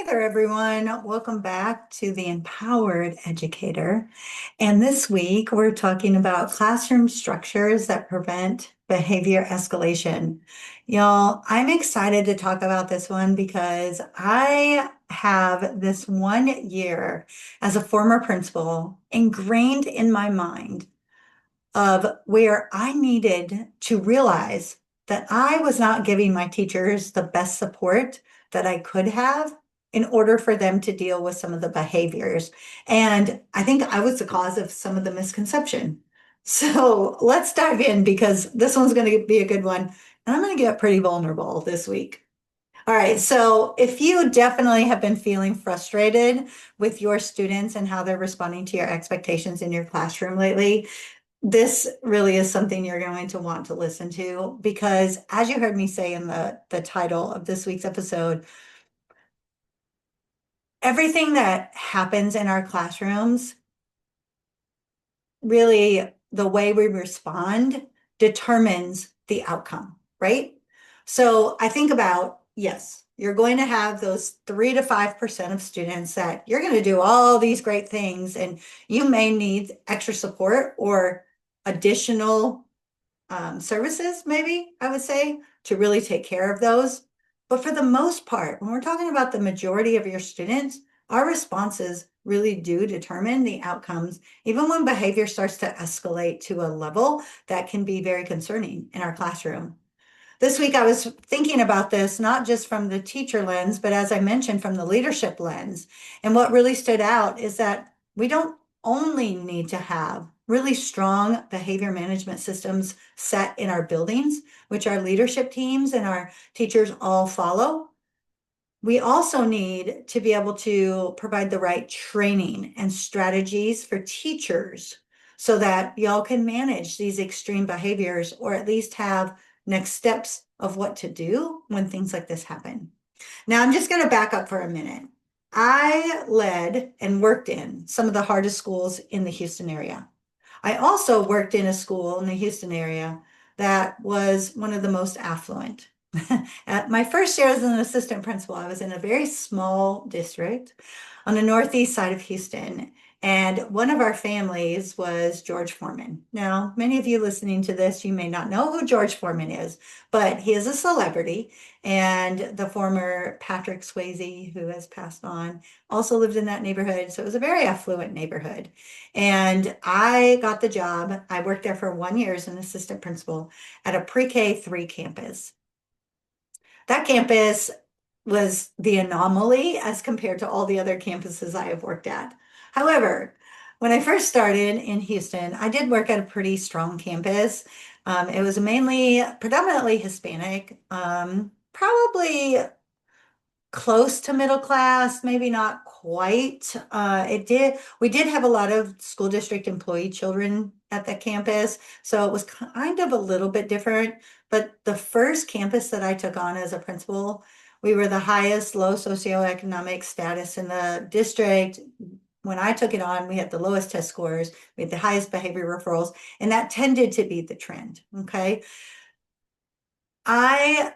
Hey there, everyone. Welcome back to the Empowered Educator. And this week, we're talking about classroom structures that prevent behavior escalation. Y'all, I'm excited to talk about this one because I have this 1 year as a former principal ingrained in my mind of where I needed to realize that I was not giving my teachers the best support that I could have in order for them to deal with some of the behaviors. And I think I was the cause of some of the misconception. So let's dive in because this one's going to be a good one. And I'm going to get pretty vulnerable this week. All right, so if you definitely have been feeling frustrated with your students and how they're responding to your expectations in your classroom lately, this really is something you're going to want to listen to because, as you heard me say in the title of this week's episode, everything that happens in our classrooms, really the way we respond determines the outcome, right? So I think about, yes, you're going to have those 3 to 5% of students that you're going to do all these great things, and you may need extra support or additional services, maybe I would say, to really take care of those. But for the most part, when we're talking about the majority of your students, our responses really do determine the outcomes, even when behavior starts to escalate to a level that can be very concerning in our classroom. This week, I was thinking about this, not just from the teacher lens, but as I mentioned, from the leadership lens. And what really stood out is that we don't only need to have really strong behavior management systems set in our buildings, which our leadership teams and our teachers all follow. We also need to be able to provide the right training and strategies for teachers so that y'all can manage these extreme behaviors or at least have next steps of what to do when things like this happen. Now, I'm just going to back up for a minute. I led and worked in some of the hardest schools in the Houston area. I also worked in a school in the Houston area that was one of the most affluent. At my first year as an assistant principal, I was in a very small district on the northeast side of Houston. And one of our families was George Foreman. Now, many of you listening to this, you may not know who George Foreman is, but he is a celebrity. And the former Patrick Swayze, who has passed on, also lived in that neighborhood. So it was a very affluent neighborhood. And I got the job. I worked there for 1 year as an assistant principal at a pre-K 3 campus. That campus was the anomaly as compared to all the other campuses I have worked at. However, when I first started in Houston, I did work at a pretty strong campus. It was mainly predominantly Hispanic, probably close to middle class, maybe not quite. We did have a lot of school district employee children at the campus, so it was kind of a little bit different. But the first campus that I took on as a principal, we were the highest low socioeconomic status in the district. When I took it on, we had the lowest test scores, we had the highest behavior referrals, and that tended to be the trend. Okay. I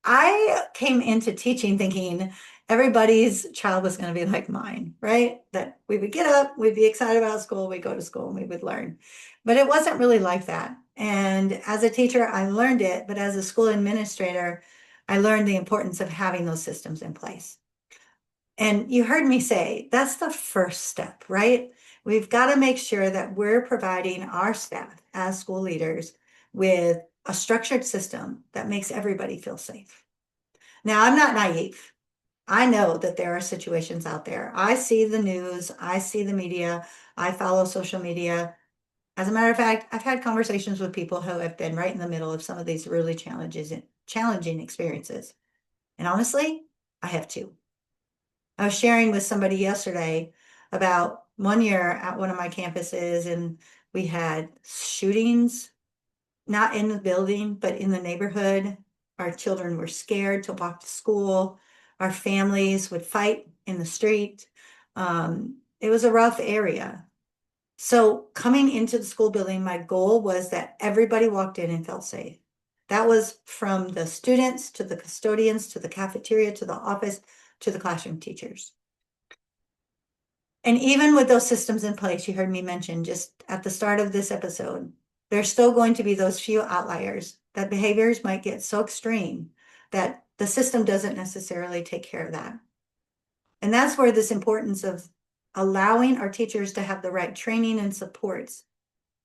I came into teaching thinking everybody's child was going to be like mine, right? That we would get up, we'd be excited about school, we'd go to school, and we would learn. But it wasn't really like that. And as a teacher, I learned it, but as a school administrator, I learned the importance of having those systems in place. And you heard me say that's the first step, right? We've got to make sure that we're providing our staff as school leaders with a structured system that makes everybody feel safe. Now, I'm not naive. I know that there are situations out there. I see the news, I see the media, I follow social media. As a matter of fact, I've had conversations with people who have been right in the middle of some of these really challenging experiences. And honestly, I have too. I was sharing with somebody yesterday about 1 year at one of my campuses, and we had shootings, not in the building, but in the neighborhood. Our children were scared to walk to school. Our families would fight in the street. It was a rough area. So coming into the school building, my goal was that everybody walked in and felt safe, That was from the students to the custodians, to the cafeteria, to the office, to the classroom teachers. And even with those systems in place, you heard me mention just at the start of this episode, there's still going to be those few outliers that behaviors might get so extreme that the system doesn't necessarily take care of that. And that's where this importance of allowing our teachers to have the right training and supports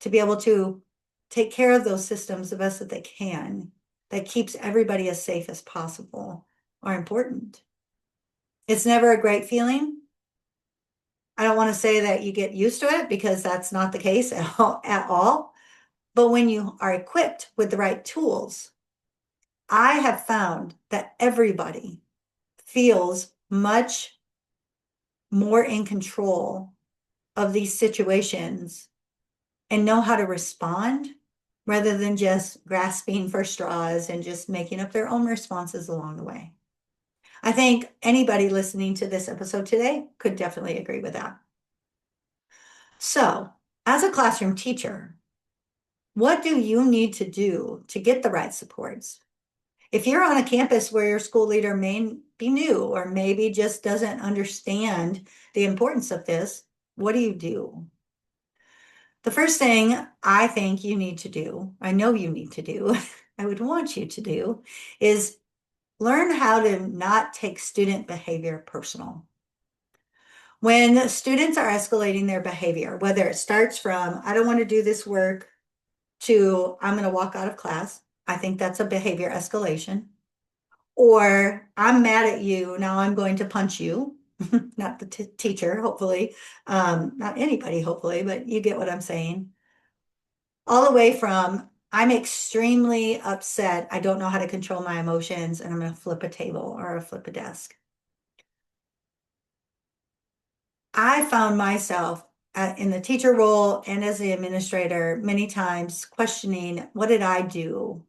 to be able to take care of those systems the best that they can, that keeps everybody as safe as possible, are important. It's never a great feeling. I don't want to say that you get used to it because that's not the case at all. But when you are equipped with the right tools, I have found that everybody feels much more in control of these situations and know how to respond rather than just grasping for straws and just making up their own responses along the way. I think anybody listening to this episode today could definitely agree with that. So, as a classroom teacher, what do you need to do to get the right supports? If you're on a campus where your school leader may be new or maybe just doesn't understand the importance of this, what do you do? The first thing I think you need to do, I know you need to do, I would want you to do, is learn how to not take student behavior personal. When students are escalating their behavior, whether it starts from, I don't want to do this work, to I'm going to walk out of class, I think that's a behavior escalation. Or I'm mad at you, now I'm going to punch you. Not the teacher, hopefully, not anybody, hopefully, but you get what I'm saying. All the way from, I'm extremely upset, I don't know how to control my emotions, and I'm going to flip a table or flip a desk. I found myself in the teacher role and as the administrator many times questioning, what did I do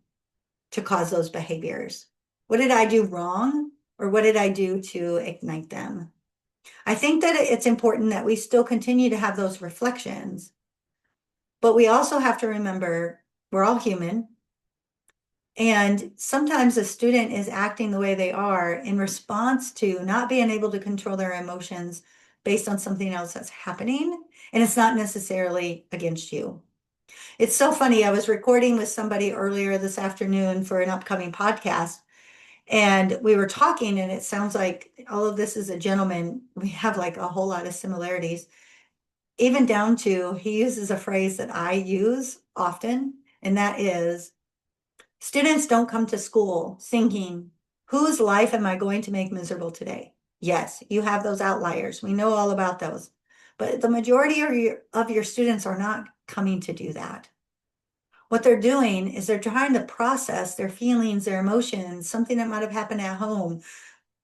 to cause those behaviors? What did I do wrong? Or what did I do to ignite them? I think that it's important that we still continue to have those reflections, but we also have to remember we're all human. And sometimes a student is acting the way they are in response to not being able to control their emotions based on something else that's happening. And it's not necessarily against you. It's so funny. I was recording with somebody earlier this afternoon for an upcoming podcast, and we were talking, and it sounds like all of this is a gentleman. We have like a whole lot of similarities, even down to he uses a phrase that I use often, and that is, students don't come to school thinking, whose life am I going to make miserable today? Yes, you have those outliers. We know all about those. But the majority of your students are not coming to do that. What they're doing is they're trying to process their feelings, their emotions, something that might have happened at home,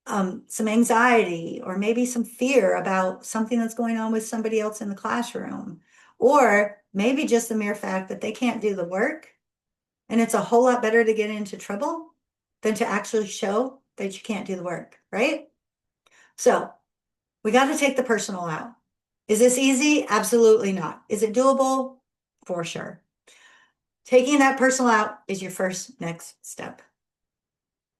some anxiety, or maybe some fear about something that's going on with somebody else in the classroom, or maybe just the mere fact that they can't do the work. And it's a whole lot better to get into trouble than to actually show that you can't do the work, right? So we got to take the personal out. Is this easy? Absolutely not. Is it doable? For sure. Taking that personal out is your first next step.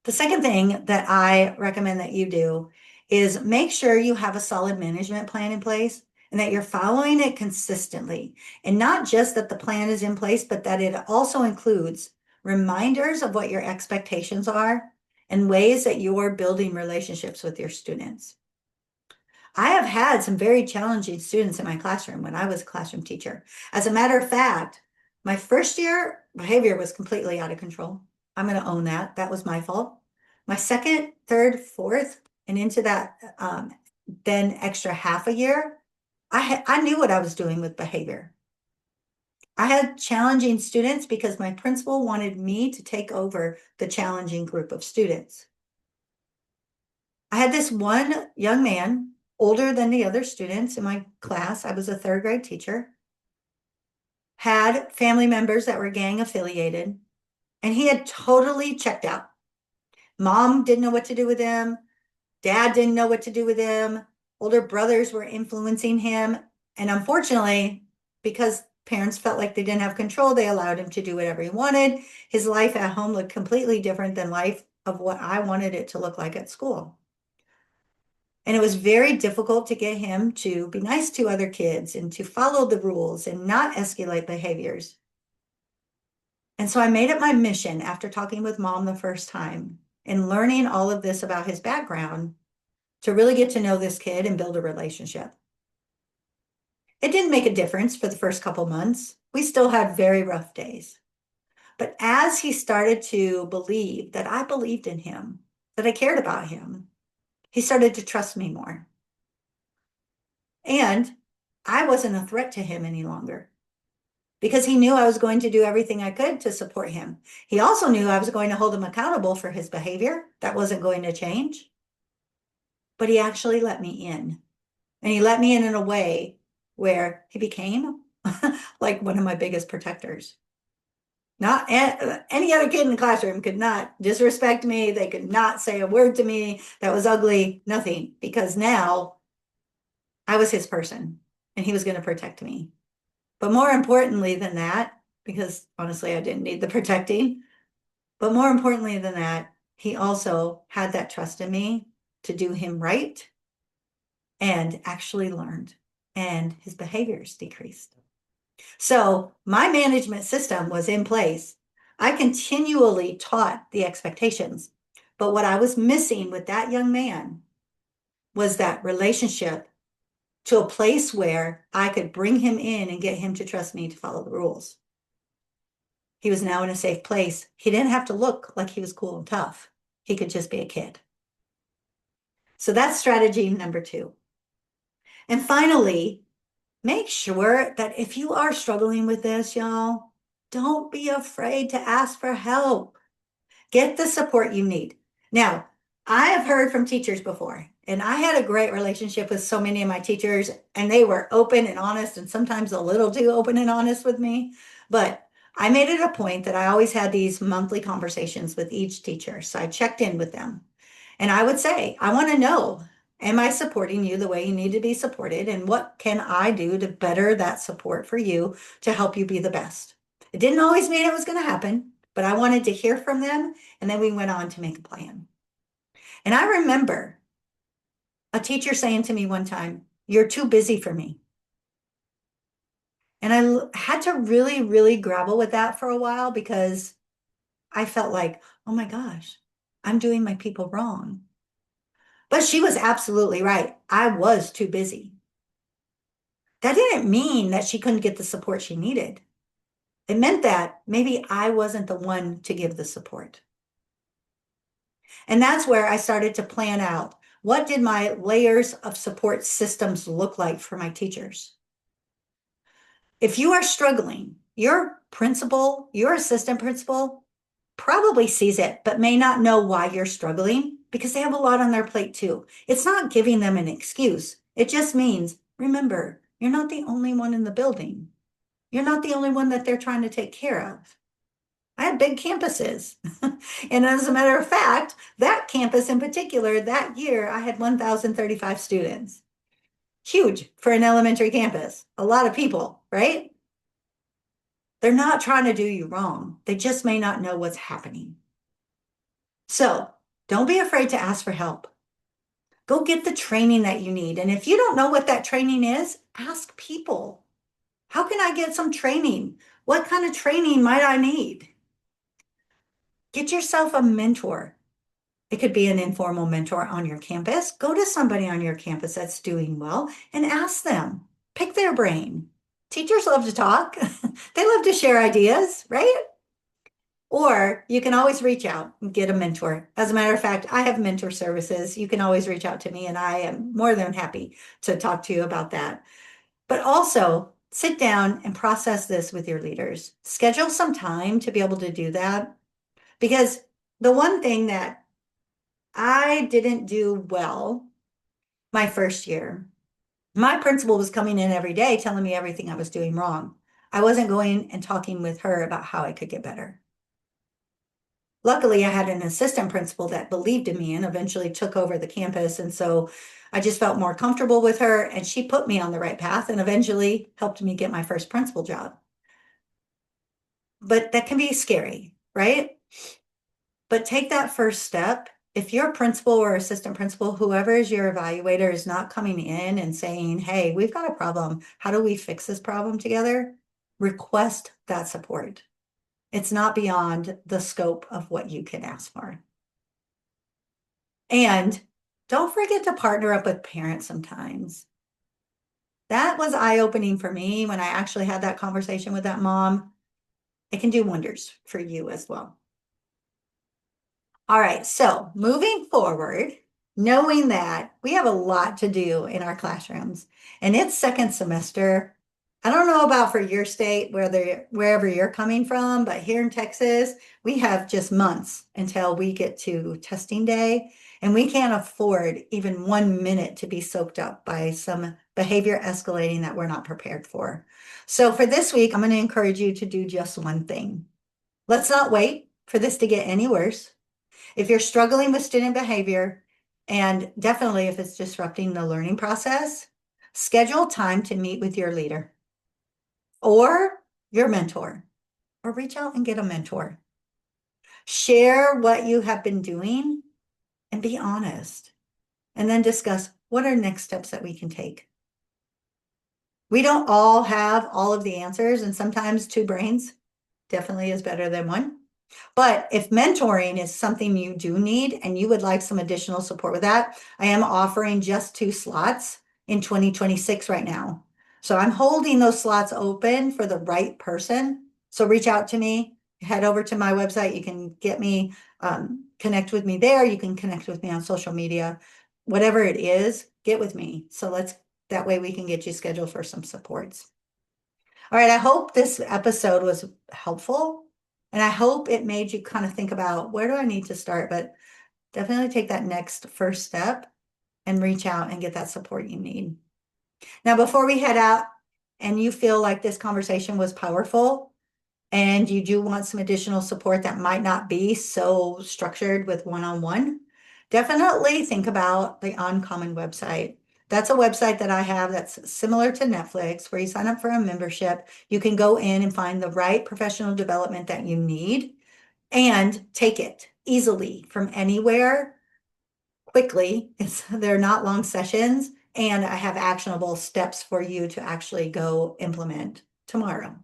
The second thing that I recommend that you do is make sure you have a solid management plan in place and that you're following it consistently. And not just that the plan is in place, but that it also includes reminders of what your expectations are and ways that you are building relationships with your students. I have had some very challenging students in my classroom when I was a classroom teacher. As a matter of fact, my first year behavior was completely out of control. I'm going to own that. That was my fault. My second, third, fourth, and into that then extra half a year, I knew what I was doing with behavior. I had challenging students because my principal wanted me to take over the challenging group of students. I had this one young man, older than the other students in my class. I was a third grade teacher, had family members that were gang affiliated, and he had totally checked out. Mom didn't know what to do with him. Dad didn't know what to do with him. Older brothers were influencing him. And unfortunately, because Parents felt like they didn't have control. They allowed him to do whatever he wanted. His life at home looked completely different than life of what I wanted it to look like at school. And it was very difficult to get him to be nice to other kids and to follow the rules and not escalate behaviors. And so I made it my mission after talking with mom the first time and learning all of this about his background to really get to know this kid and build a relationship. It didn't make a difference for the first couple months. We still had very rough days. But as he started to believe that I believed in him, that I cared about him, he started to trust me more. And I wasn't a threat to him any longer because he knew I was going to do everything I could to support him. He also knew I was going to hold him accountable for his behavior. That wasn't going to change. But he actually let me in. And he let me in a way where he became like one of my biggest protectors. Not any other kid in the classroom could not disrespect me. They could not say a word to me that was ugly, nothing, because now I was his person and he was going to protect me. But more importantly than that, because honestly, I didn't need the protecting, but more importantly than that, he also had that trust in me to do him right and actually learned, and his behaviors decreased. So my management system was in place. I continually taught the expectations, but what I was missing with that young man was that relationship to a place where I could bring him in and get him to trust me to follow the rules. He was now in a safe place. He didn't have to look like he was cool and tough. He could just be a kid. So that's strategy number 2. And finally, make sure that if you are struggling with this, y'all, don't be afraid to ask for help. Get the support you need. Now, I have heard from teachers before, and I had a great relationship with so many of my teachers, and they were open and honest, and sometimes a little too open and honest with me. But I made it a point that I always had these monthly conversations with each teacher. So I checked in with them. And I would say, I want to know, am I supporting you the way you need to be supported? And what can I do to better that support for you to help you be the best? It didn't always mean it was going to happen, but I wanted to hear from them. And then we went on to make a plan. And I remember a teacher saying to me one time, "You're too busy for me." And I had to really, really grapple with that for a while because I felt like, oh my gosh, I'm doing my people wrong. But she was absolutely right. I was too busy. That didn't mean that she couldn't get the support she needed. It meant that maybe I wasn't the one to give the support. And that's where I started to plan out, what did my layers of support systems look like for my teachers? If you are struggling, your principal, your assistant principal probably sees it, but may not know why you're struggling because they have a lot on their plate too. It's not giving them an excuse. It just means, remember, you're not the only one in the building. You're not the only one that they're trying to take care of. I had big campuses. And as a matter of fact, that campus in particular, that year, I had 1,035 students. Huge for an elementary campus. A lot of people, right? They're not trying to do you wrong. They just may not know what's happening. So don't be afraid to ask for help. Go get the training that you need. And if you don't know what that training is, ask people. How can I get some training? What kind of training might I need? Get yourself a mentor. It could be an informal mentor on your campus. Go to somebody on your campus that's doing well and ask them. Pick their brain. Teachers love to talk. They love to share ideas, right? Or you can always reach out and get a mentor. As a matter of fact, I have mentor services. You can always reach out to me, and I am more than happy to talk to you about that. But also sit down and process this with your leaders. Schedule some time to be able to do that. Because the one thing that I didn't do well my first year, my principal was coming in every day telling me everything I was doing wrong. I wasn't going and talking with her about how I could get better. Luckily, I had an assistant principal that believed in me and eventually took over the campus. And so I just felt more comfortable with her, and she put me on the right path and eventually helped me get my first principal job. But that can be scary, right? But take that first step. If your principal or assistant principal, whoever is your evaluator, is not coming in and saying, hey, we've got a problem. How do we fix this problem together? Request that support. It's not beyond the scope of what you can ask for. And don't forget to partner up with parents sometimes. That was eye-opening for me when I actually had that conversation with that mom. It can do wonders for you as well. All right, so moving forward, knowing that we have a lot to do in our classrooms and it's second semester. I don't know about for your state, wherever you're coming from, but here in Texas, we have just months until we get to testing day, and we can't afford even 1 minute to be soaked up by some behavior escalating that we're not prepared for. So for this week, I'm going to encourage you to do just one thing. Let's not wait for this to get any worse. If you're struggling with student behavior, and definitely if it's disrupting the learning process, schedule time to meet with your leader or your mentor, or reach out and get a mentor. Share what you have been doing and be honest, and then discuss what are next steps that we can take. We don't all have all of the answers, and sometimes two brains definitely is better than one. But if mentoring is something you do need and you would like some additional support with that, I am offering just 2 slots in 2026 right now. So I'm holding those slots open for the right person. So reach out to me, head over to my website. You can get me, connect with me there. You can connect with me on social media, whatever it is, get with me. So that way we can get you scheduled for some supports. All right, I hope this episode was helpful, and I hope it made you kind of think about where do I need to start, but definitely take that next first step and reach out and get that support you need. Now, before we head out and you feel like this conversation was powerful and you do want some additional support that might not be so structured with one-on-one, definitely think about the Uncommon website. That's a website that I have that's similar to Netflix, where you sign up for a membership. You can go in and find the right professional development that you need and take it easily from anywhere quickly. They're not long sessions, and I have actionable steps for you to actually go implement tomorrow.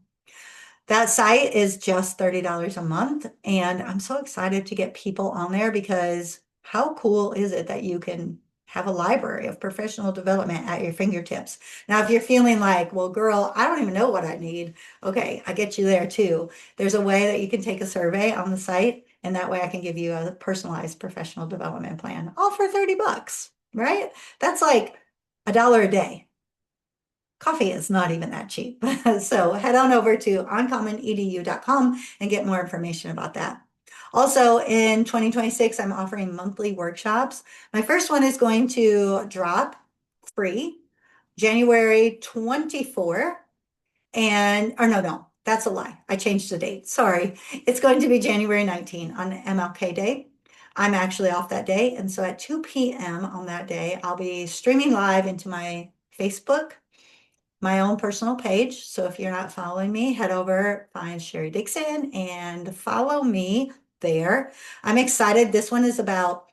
That site is just $30 a month, and I'm so excited to get people on there because how cool is it that you can have a library of professional development at your fingertips? Now, if you're feeling like, well, girl, I don't even know what I need. Okay, I get you there too. There's a way that you can take a survey on the site, and that way I can give you a personalized professional development plan, all for 30 bucks, right? That's like $1 a day. Coffee is not even that cheap. So head on over to uncommonedu.com and get more information about that. Also in 2026, I'm offering monthly workshops. My first one is going to drop free January 24. Or no, that's a lie. I changed the date. Sorry. It's going to be January 19 on MLK Day. I'm actually off that day. And so at 2 p.m. on that day, I'll be streaming live into my Facebook, my own personal page. So if you're not following me, head over, find Sherry Dixon and follow me there. I'm excited. This one is about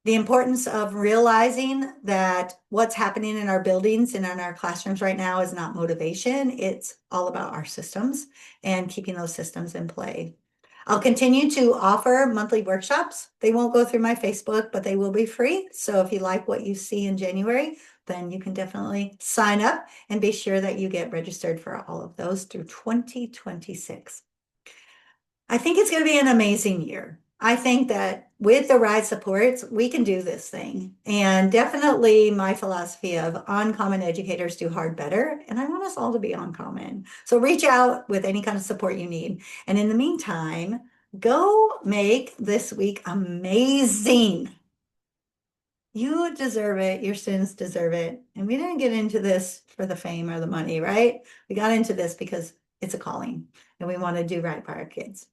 the importance of realizing that what's happening in our buildings and in our classrooms right now is not motivation. It's all about our systems and keeping those systems in play. I'll continue to offer monthly workshops. They won't go through my Facebook, but they will be free. So if you like what you see in January, then you can definitely sign up and be sure that you get registered for all of those through 2026. I think it's going to be an amazing year. I think that with the right supports, we can do this thing. And definitely my philosophy of uncommon educators do hard better. And I want us all to be uncommon. So reach out with any kind of support you need. And in the meantime, go make this week amazing. You deserve it. Your students deserve it. And we didn't get into this for the fame or the money, right? We got into this because it's a calling and we want to do right by our kids.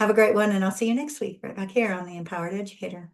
Have a great one, and I'll see you next week right back here on the Empowered Educator.